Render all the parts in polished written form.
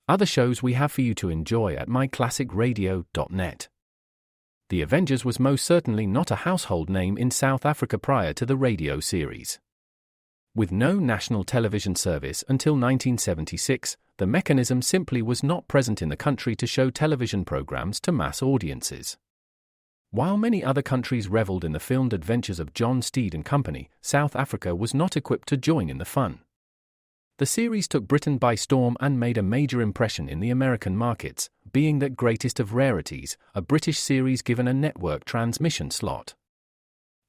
Other shows we have for you to enjoy at myclassicradio.net. The Avengers was most certainly not a household name in South Africa prior to the radio series. With no national television service until 1976, the mechanism simply was not present in the country to show television programs to mass audiences. While many other countries reveled in the filmed adventures of John Steed and company, South Africa was not equipped to join in the fun. The series took Britain by storm and made a major impression in the American markets, being that greatest of rarities, a British series given a network transmission slot.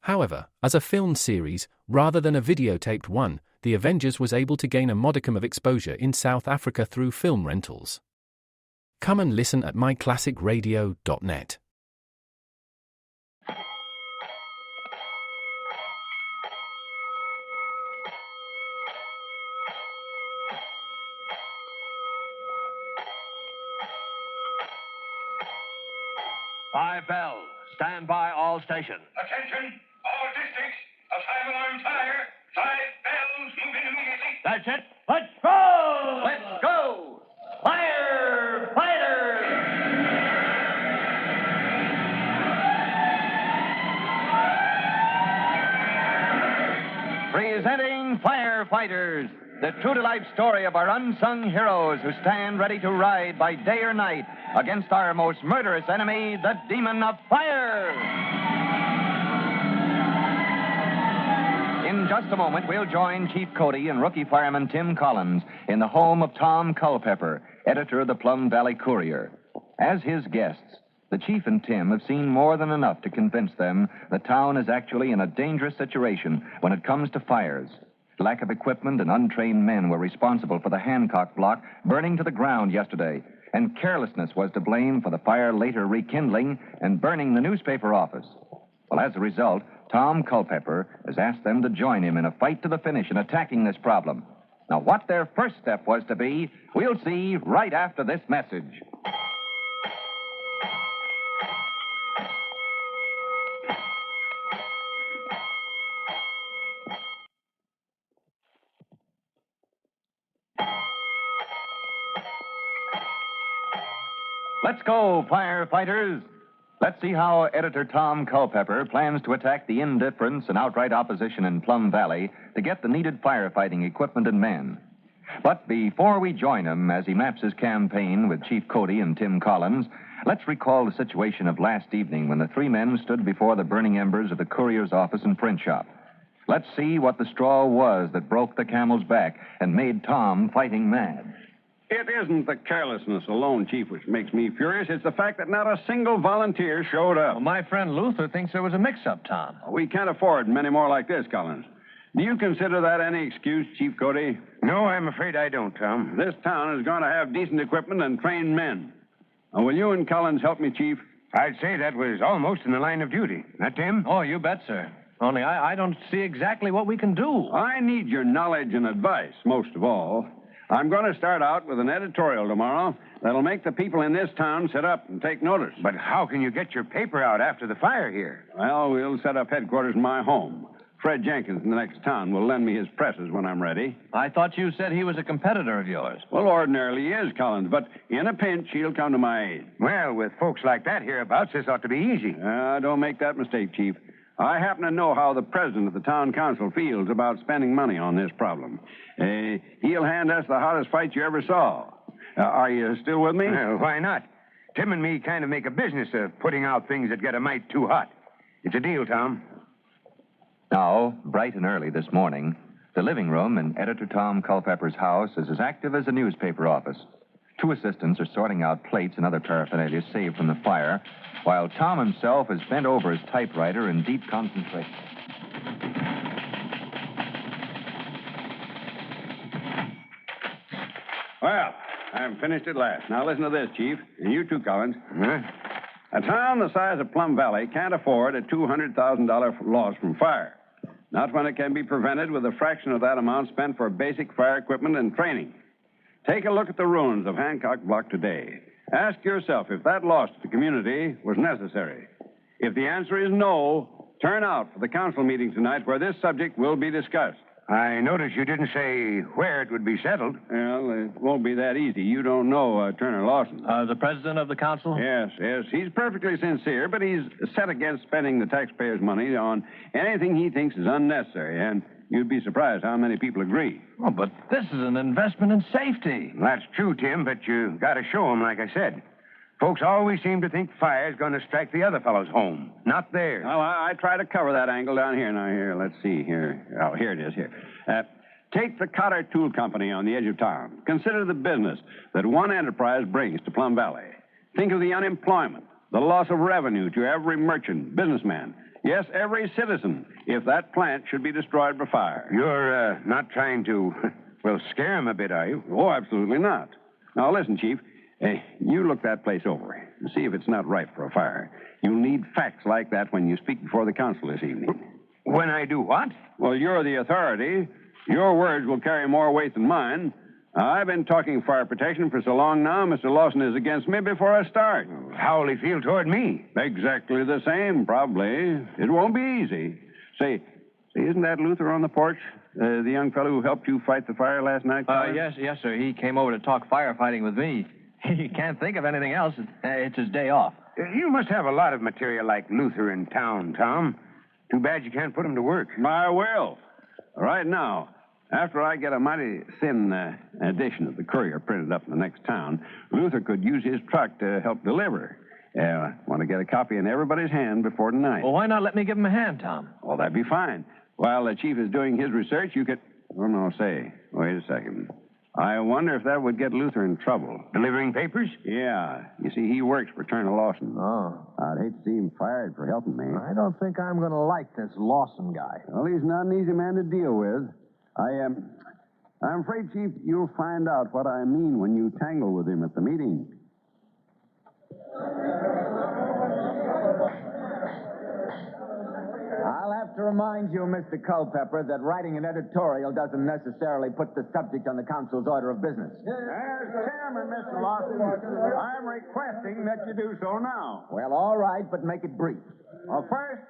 However, as a filmed series, rather than a videotaped one, The Avengers was able to gain a modicum of exposure in South Africa through film rentals. Come and listen at myclassicradio.net. Five bells. Stand by all stations. Attention, all districts. A five-alarm fire. 5 bells. Move in immediately. That's it. Let's go! Let's go! Firefighters! Presenting Firefighters, the true-to-life story of our unsung heroes who stand ready to ride by day or night against our most murderous enemy, the demon of fire. In just a moment, we'll join Chief Cody and rookie fireman Tim Collins in the home of Tom Culpepper, editor of the Plum Valley Courier. As his guests, the Chief and Tim have seen more than enough to convince them the town is actually in a dangerous situation when it comes to fires. Lack of equipment and untrained men were responsible for the Hancock block burning to the ground yesterday, and carelessness was to blame for the fire later rekindling and burning the newspaper office. Well, as a result, Tom Culpepper has asked them to join him in a fight to the finish in attacking this problem. Now, what their first step was to be, we'll see right after this message. Let's go, firefighters. Let's see how editor Tom Culpepper plans to attack the indifference and outright opposition in Plum Valley to get the needed firefighting equipment and men. But before we join him as he maps his campaign with Chief Cody and Tim Collins, let's recall the situation of last evening when the three men stood before the burning embers of the courier's office and print shop. Let's see what the straw was that broke the camel's back and made Tom fighting mad. It isn't the carelessness alone, Chief, which makes me furious. It's the fact that not a single volunteer showed up. Well, my friend Luther thinks there was a mix-up, Tom. We can't afford many more like this, Collins. Do you consider that any excuse, Chief Cody? No, I'm afraid I don't, Tom. This town is going to have decent equipment and trained men. Now, will you and Collins help me, Chief? I'd say that was almost in the line of duty. Not Tim? Oh, you bet, sir. Only I don't see exactly what we can do. I need your knowledge and advice, most of all. I'm going to start out with an editorial tomorrow that'll make the people in this town sit up and take notice. But how can you get your paper out after the fire here? Well, we'll set up headquarters in my home. Fred Jenkins in the next town will lend me his presses when I'm ready. I thought you said he was a competitor of yours. Well, ordinarily he is, Collins, but in a pinch, he'll come to my aid. Well, with folks like that hereabouts, this ought to be easy. Don't make that mistake, Chief. I happen to know how the president of the town council feels about spending money on this problem. He'll hand us the hottest fight you ever saw. Are you still with me? Well, why not? Tim and me kind of make a business of putting out things that get a mite too hot. It's a deal, Tom. Now, bright and early this morning, the living room in editor Tom Culpepper's house is as active as a newspaper office. Two assistants are sorting out plates and other paraphernalia saved from the fire, while Tom himself is bent over his typewriter in deep concentration. Well, I'm finished at last. Now listen to this, Chief, and you too, Collins. Huh? A town the size of Plum Valley can't afford a $200,000 loss from fire. Not when it can be prevented with a fraction of that amount spent for basic fire equipment and training. Take a look at the ruins of Hancock Block today. Ask yourself if that loss to the community was necessary. If the answer is no, turn out for the council meeting tonight where this subject will be discussed. I notice you didn't say where it would be settled. Well, it won't be that easy. You don't know Turner Lawson. The president of the council? Yes. He's perfectly sincere, but he's set against spending the taxpayers' money on anything he thinks is unnecessary. And you'd be surprised how many people agree. Oh, but this is an investment in safety. That's true, Tim, but you got to show 'em, like I said. Folks always seem to think fire's going to strike the other fellow's home, not theirs. Well, I try to cover that angle down here. Now, here, let's see. Here. Oh, here it is, here. Take the Cotter Tool Company on the edge of town. Consider the business that one enterprise brings to Plum Valley. Think of the unemployment, the loss of revenue to every merchant, businessman, yes, every citizen, if that plant should be destroyed by fire. You're not trying to, well, scare 'em a bit, are you? Oh, absolutely not. Now, listen, Chief. Hey, you look that place over and see if it's not ripe for a fire. You'll need facts like that when you speak before the council this evening. When I do what? Well, you're the authority. Your words will carry more weight than mine. I've been talking fire protection for so long now, Mr. Lawson is against me before I start. How'll he feel toward me? Exactly the same, probably. It won't be easy. Say, isn't that Luther on the porch? The young fellow who helped you fight the fire last night? Yes, sir. He came over to talk firefighting with me. He can't think of anything else. It's his day off. You must have a lot of material like Luther in town, Tom. Too bad you can't put him to work. I will. Right now, after I get a mighty thin edition of the Courier printed up in the next town, Luther could use his truck to help deliver. Want to get a copy in everybody's hand before tonight. Well, why not let me give him a hand, Tom? Oh, that'd be fine. While the chief is doing his research, you could... Oh, no, say. Wait a second. I wonder if that would get Luther in trouble. Delivering papers? Yeah. You see, he works for Turner Lawson. Oh. I'd hate to see him fired for helping me. I don't think I'm going to like this Lawson guy. Well, he's not an easy man to deal with. I'm afraid, Chief, you'll find out what I mean when you tangle with him at the meeting. I'll have to remind you, Mr. Culpepper, that writing an editorial doesn't necessarily put the subject on the council's order of business. As chairman, Mr. Lawson, I'm requesting that you do so now. Well, all right, but make it brief. Well, first,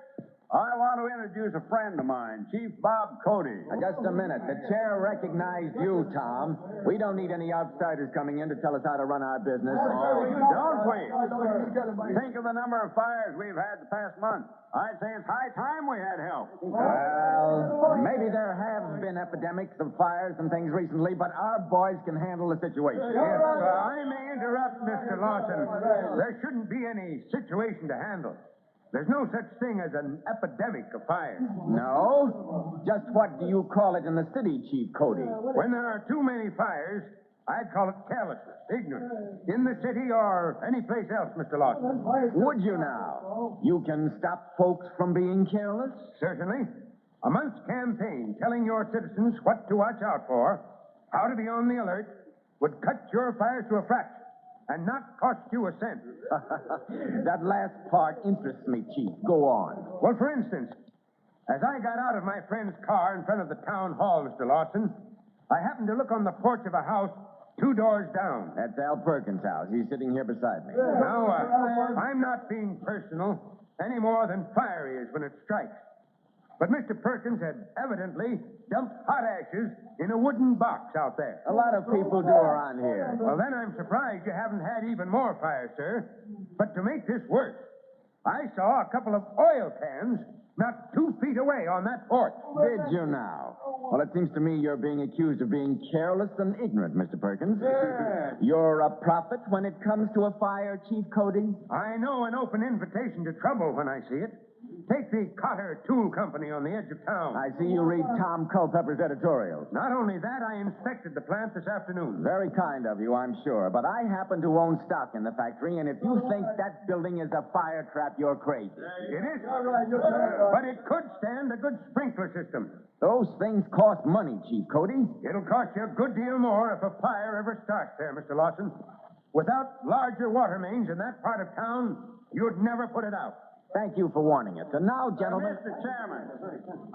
I want to introduce a friend of mine, Chief Bob Cody. Now, just a minute. The chair recognized you, Tom. We don't need any outsiders coming in to tell us how to run our business. Don't we? Think of the number of fires we've had the past month. I'd say it's high time we had help. Well, maybe there have been epidemics of fires and things recently, but our boys can handle the situation. If I may interrupt, Mr. Lawson, there shouldn't be any situation to handle. There's no such thing as an epidemic of fire. No? Just what do you call it in the city, Chief Cody? When there are too many fires, I'd call it carelessness, ignorance. In the city or any place else, Mr. Lawson. Would you now? You can stop folks from being careless? Certainly. A month's campaign telling your citizens what to watch out for, how to be on the alert, would cut your fires to a fraction and not cost you a cent. That last part interests me, Chief. Go on. Well, for instance, as I got out of my friend's car in front of the town hall, Mr. Lawson, I happened to look on the porch of a house 2 doors down. That's Al Perkins' house. He's sitting here beside me. Now, I'm not being personal any more than fire is when it strikes. But Mr. Perkins had evidently dumped hot ashes in a wooden box out there. A lot of people do around here. Well, then I'm surprised you haven't had even more fire, sir. But to make this worse, I saw a couple of oil cans not 2 feet away on that porch. Did you now? Well, it seems to me you're being accused of being careless and ignorant, Mr. Perkins. Yes. You're a prophet when it comes to a fire, Chief Cody? I know an open invitation to trouble when I see it. Take the Cotter Tool Company on the edge of town. I see you read Tom Culpepper's editorials. Not only that, I inspected the plant this afternoon. Very kind of you, I'm sure. But I happen to own stock in the factory, and if you think that building is a fire trap, you're crazy. It is. But it could stand a good sprinkler system. Those things cost money, Chief Cody. It'll cost you a good deal more if a fire ever starts there, Mr. Lawson. Without larger water mains in that part of town, you'd never put it out. Thank you for warning us. And now, gentlemen... Mr. Chairman,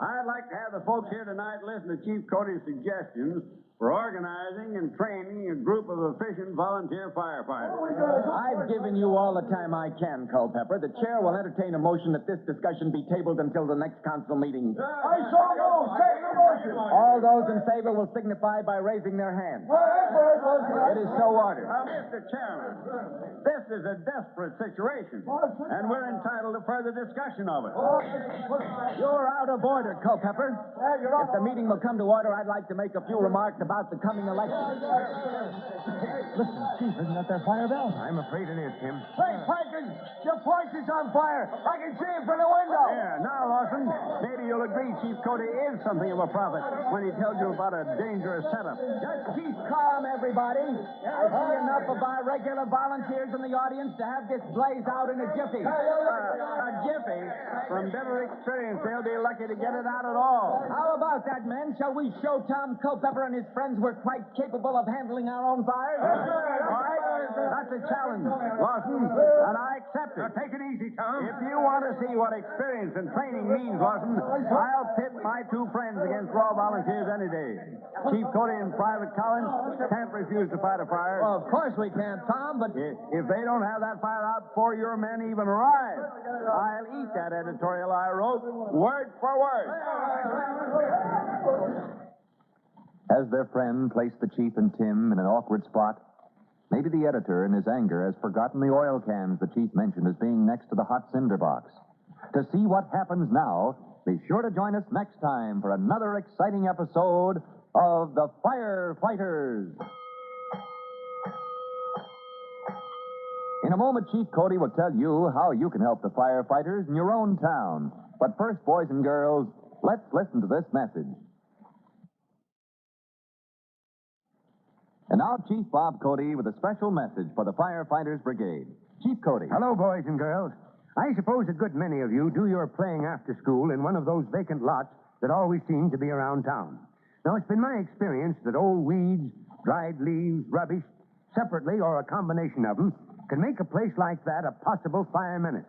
I'd like to have the folks here tonight listen to Chief Cody's suggestions for organizing and training a group of efficient volunteer firefighters. I've given you all the time I can, Culpepper. The chair will entertain a motion that this discussion be tabled until the next council meeting. I so move. Take the motion. All those in favor will signify by raising their hands. It is so ordered. Mr. Chairman, this is a desperate situation, and we're entitled to further discussion of it. You're out of order, Culpepper. If the meeting will come to order, I'd like to make a few remarks about the coming election. Listen, Chief, isn't that their fire bell? I'm afraid it is, Tim. Hey, Perkins, your porch is on fire. I can see it from the window. Yeah, now, Lawson, maybe you'll agree Chief Cody is something of a prophet when he tells you about a dangerous setup. Just keep calm, everybody. I see enough of our regular volunteers in the audience to have this blaze out in a jiffy. A jiffy? From bitter experience, they'll be lucky to get it out at all. How about that, men? Shall we show Tom Culpepper and his friends we're quite capable of handling our own fires? All right, that's a challenge, Lawson, and I accept it. Now, take it easy, Tom. If you want to see what experience and training means, Lawson, I'll pit my two friends against raw volunteers any day. Chief Cody and Private Collins can't refuse to fight a fire. Well, of course we can't, Tom, but... If they don't have that fire out before your men even arrive, I'll eat that editorial I wrote, word for word. As their friend placed the chief and Tim in an awkward spot, maybe the editor, in his anger, has forgotten the oil cans the chief mentioned as being next to the hot cinder box. To see what happens now, be sure to join us next time for another exciting episode of The Firefighters. In a moment, Chief Cody will tell you how you can help the firefighters in your own town. But first, boys and girls, let's listen to this message. And now, Chief Bob Cody with a special message for the Firefighters Brigade. Chief Cody. Hello, boys and girls. I suppose a good many of you do your playing after school in one of those vacant lots that always seem to be around town. Now, it's been my experience that old weeds, dried leaves, rubbish, separately or a combination of them, can make a place like that a possible fire menace.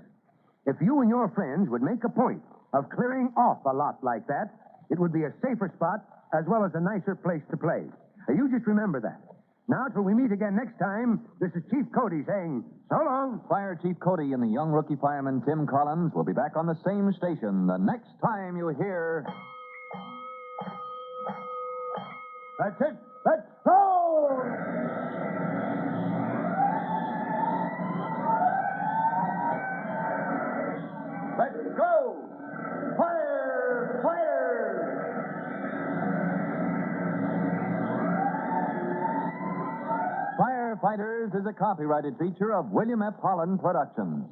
If you and your friends would make a point of clearing off a lot like that, it would be a safer spot as well as a nicer place to play. You just remember that. Now, till we meet again next time, this is Chief Cody saying, so long. Fire Chief Cody and the young rookie fireman Tim Collins will be back on the same station the next time you hear... That's it. Let's go! Let's go! Firefighters! Firefighters is a copyrighted feature of William F. Holland Productions.